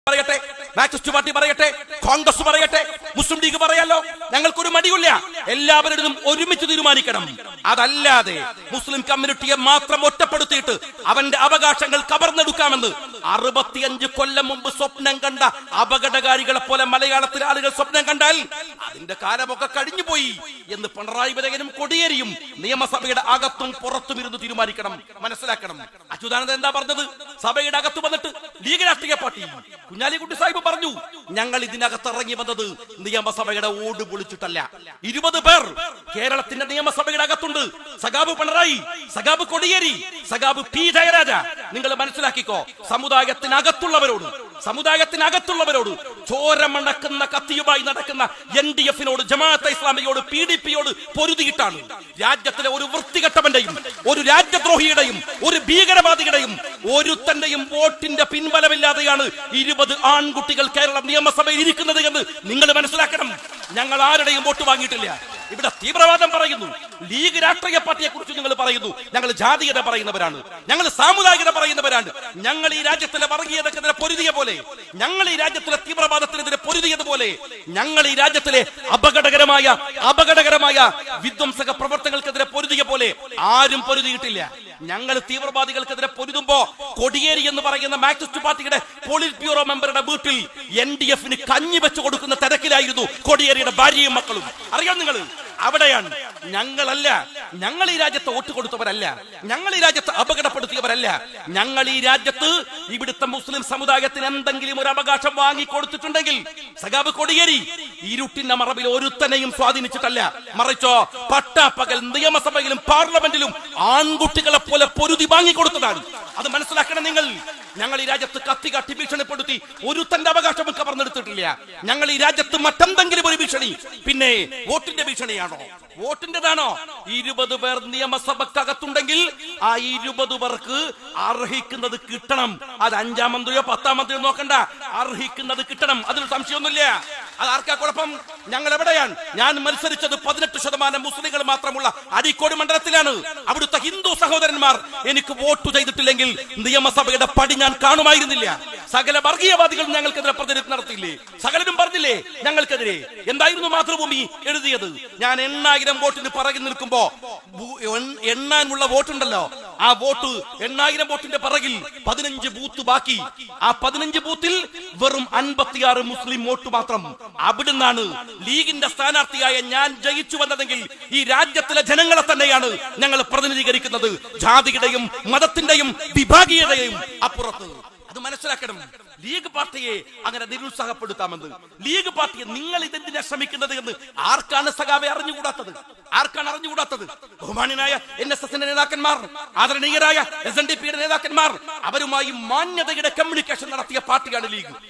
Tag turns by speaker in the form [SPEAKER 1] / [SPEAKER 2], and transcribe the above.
[SPEAKER 1] പറയട്ടെ, Marxist party പറയട്ടെ, കോൺഗ്രസ് പറയട്ടെ, മുസ്ലിം ലീഗ് പറയാലോ, ഞങ്ങൾക്കൊരു മടിയില്ല. എല്ലാവരും ഒരുമിച്ച് തീരുമാനിക്കണം. അതല്ലാതെ മുസ്ലിം കമ്മ്യൂണിറ്റിയെ മാത്രം ഒറ്റപ്പെടുത്തിയിട്ട് അവന്റെ അവകാശങ്ങൾ കവർന്നെടുക്കാമെന്ന് 65 കൊല്ലം മുമ്പ് സ്വപ്നം കണ്ട അപകടകാരികളെ പോലെ മലയാളത്തിലെ ആളുകൾ സ്വപ്നം കണ്ടാൽ അതിന്റെ കാലമൊക്കെ കഴിഞ്ഞുപോയി എന്ന് പിണറായി വിജയനും കോടിയേരിയും നിയമസഭയുടെ അകത്തും പുറത്തും ഇരുന്ന് തീരുമാനിക്കണം, മനസ്സിലാക്കണം. അച്യുതാനന്ദൻ എന്താ പറഞ്ഞത്? സഭയുടെ അകത്ത് വന്നിട്ട് ലീഗ് രാഷ്ട്രീയ പാർട്ടി കുഞ്ഞാലിക്കുട്ടി സാഹിബ് പറഞ്ഞു, ഞങ്ങൾ ഇതിനകത്ത് ഇറങ്ങി വന്നത് നിയമസഭയുടെ ഓട് പൊളിച്ചിട്ടല്ല. 20 പേർ കേരളത്തിന്റെ നിയമസഭയുടെ അകത്തുണ്ട്. സഖാബ് പിണറായി, സഖാബ് കോടിയേരി, സഖാബ് പി ജയരാജ. നിങ്ങൾ മനസ്സിലാക്കിക്കോ, സമുദായത്തിനകത്തുള്ളവരോട് ചോരമണക്കുന്ന കത്തിയുമായി നടക്കുന്ന NDF-നോട്, ജമാഅത്തെ ഇസ്ലാമിയോട്, PDP-യോട് പൊരുതിയിട്ടാണ് രാജ്യത്തിലെ ഒരു വൃത്തികെട്ടവന്റെയും ഒരു രാജ്യദ്രോഹിയുടെയും ഒരു ഭീകരവാദിയുടെയും ഒരുത്തന്റെയും വോട്ടിന്റെ പിൻബലമില്ലാതെയാണ് 20 ആൺകുട്ടികൾ കേരള നിയമസഭയിൽ ഇരിക്കുന്നത് എന്ന് നിങ്ങൾ മനസ്സിലാക്കണം. ഞങ്ങൾ ആരുടെയും വോട്ട് വാങ്ങിയിട്ടില്ല. ഇവിടെ തീവ്രവാദം പറയുന്നു, ലീഗ് രാഷ്ട്രീയ പാർട്ടിയെ കുറിച്ച് നിങ്ങൾ പറയുന്നു. ഞങ്ങൾ ജാതീയത പറയുന്നവരാണ്, ഞങ്ങൾ സാമുദായികത പറയുന്നവരാണ്. ഞങ്ങൾ ഈ രാജ്യത്തിലെ വർഗീയതക്കെതിരെ പൊരുതിയ പോലെ, ഞങ്ങൾ ഈ രാജ്യത്തിലെ തീവ്രവാദത്തിനെതിരെ പൊരുതിയതുപോലെ, ഞങ്ങൾ ഈ രാജ്യത്തിലെ അപകടകരമായ വിധ്വംസക പ്രവർത്തനങ്ങൾക്കെതിരെ പൊരുതിയ പോലെ ആരും പൊരുതിയിട്ടില്ല. ഞങ്ങൾ തീവ്രവാദികൾക്കെതിരെ പൊരുതുമ്പോ കോടിയേരി എന്ന് പറയുന്ന മാർക്സിസ്റ്റ് പാർട്ടിയുടെ പോളിറ്റ് ബ്യൂറോ മെമ്പറുടെ വീട്ടിൽ NDF-ന് കഞ്ഞി വെച്ചു കൊടുക്കുന്ന തിരക്കിലായിരുന്നു കോടിയേരിയുടെ ഭാര്യയും മക്കളും. അറിയാം നിങ്ങൾ, അവിടെയാണ്. ഞങ്ങളല്ല, ഞങ്ങൾ ഈ രാജ്യത്ത് വോട്ട് കൊടുത്തവരല്ല, ഞങ്ങൾ ഈ രാജ്യത്ത് അപകടപ്പെടുത്തിയവരല്ല. ഞങ്ങൾ ഈ രാജ്യത്ത് ഇവിടുത്തെ മുസ്ലിം സമുദായത്തിന് എന്തെങ്കിലും ഒരു അവകാശം വാങ്ങിക്കൊടുത്തിട്ടുണ്ടെങ്കിൽ സഖാബ് കോടിയേരി ഇരുട്ടിന്റെ മറവിൽ ഒരുത്തനെയും സ്വാധീനിച്ചിട്ടല്ല. മറിച്ചോ പട്ടാപ്പകൽ നിയമസഭയിലും പാർലമെന്റിലും ആൺകുട്ടികളെ പോലെ പൊരുതി വാങ്ങിക്കൊടുത്തതാണ്. അത് മനസ്സിലാക്കണം നിങ്ങൾ. ഞങ്ങൾ ഈ രാജ്യത്ത് കത്തി ഭീഷണിപ്പെടുത്തി ഒരുത്തന്റെ അവകാശം കവർന്നെടുത്തിട്ടില്ല. ഞങ്ങൾ ഈ രാജ്യത്ത് മറ്റെന്തെങ്കിലും ഒരു ഭീഷണി, പിന്നെ വോട്ടിന്റെ ഭീഷണിയാണോ, വോട്ടിന്റെതാണോ? 20 പേർ നിയമസഭക്കകത്തുണ്ടെങ്കിൽ ആ 20 പേർക്ക് അർഹിക്കുന്നത് കിട്ടണം. അത് 5ാം മന്ത്രിയോ 10ാം മന്ത്രിയോ നോക്കണ്ട, അർഹിക്കുന്നത് കിട്ടണം. അതിൽ സംശയമൊന്നുമില്ല. അത് ആർക്കാ കുഴപ്പം? ഞങ്ങൾ എവിടെയാണ്? ഞാൻ മത്സരിച്ചത് 18% മുസ്ലിങ്ങൾ മാത്രമുള്ള അരീക്കോട് മണ്ഡലത്തിലാണ്. അവിടുത്തെ ഹിന്ദു സഹോദരന്മാർ എനിക്ക് വോട്ട് ചെയ്തിട്ടില്ലെങ്കിൽ നിയമസഭയുടെ പടി ഞാൻ കാണുമായിരുന്നില്ല. സകല വർഗീയവാദികൾ ഞങ്ങൾക്കെതിരെ പ്രതിനിധി നടത്തിയില്ലേ? സകലരും പറഞ്ഞില്ലേ ഞങ്ങൾക്കെതിരെ? എന്തായിരുന്നു മാതൃഭൂമി എഴുതിയത്? ഞാൻ 8000 വോട്ടിന് പിറകിൽ നിൽക്കുമ്പോ എണ്ണാനുള്ള വോട്ടുണ്ടല്ലോ, ആ വോട്ട് 8000 വോട്ടിന്റെ പിറകിൽ 15 ബൂത്ത് ബാക്കി. ആ 15 ബൂത്തിൽ വെറും 56 മുസ്ലിം വോട്ട് മാത്രം. അവിടുന്നാണ് ലീഗിന്റെ സ്ഥാനാർത്ഥിയായ ഞാൻ ജയിച്ചു വന്നതെങ്കിൽ ഈ രാജ്യത്തിലെ ജനങ്ങളെ തന്നെയാണ് ഞങ്ങൾ പ്രതിനിധീകരിക്കുന്നത്, ജാതിയുടെയും മതത്തിന്റെയും വിഭാഗീയതയും അപ്പുറത്ത്. അത് മനസ്സിലാക്കണം. ലീഗ് പാർട്ടിയെ അങ്ങനെ നിരുത്സാഹപ്പെടുത്താമെന്ന്, ലീഗ് പാർട്ടിയെ നിങ്ങൾ ഇതെന്തിനാ ശ്രമിക്കുന്നത് എന്ന് ആർക്കാണ് സഖാവെ അറിഞ്ഞുകൂടാത്തത്? ബഹുമാന്യനായ NSS-ന്റെ നേതാക്കന്മാർ, ആദരണീയരായ SNDP-യുടെ നേതാക്കന്മാർ, അവരുമായി മാന്യതയുടെ കമ്മ്യൂണിക്കേഷൻ നടത്തിയ പാർട്ടിയാണ് ലീഗ്.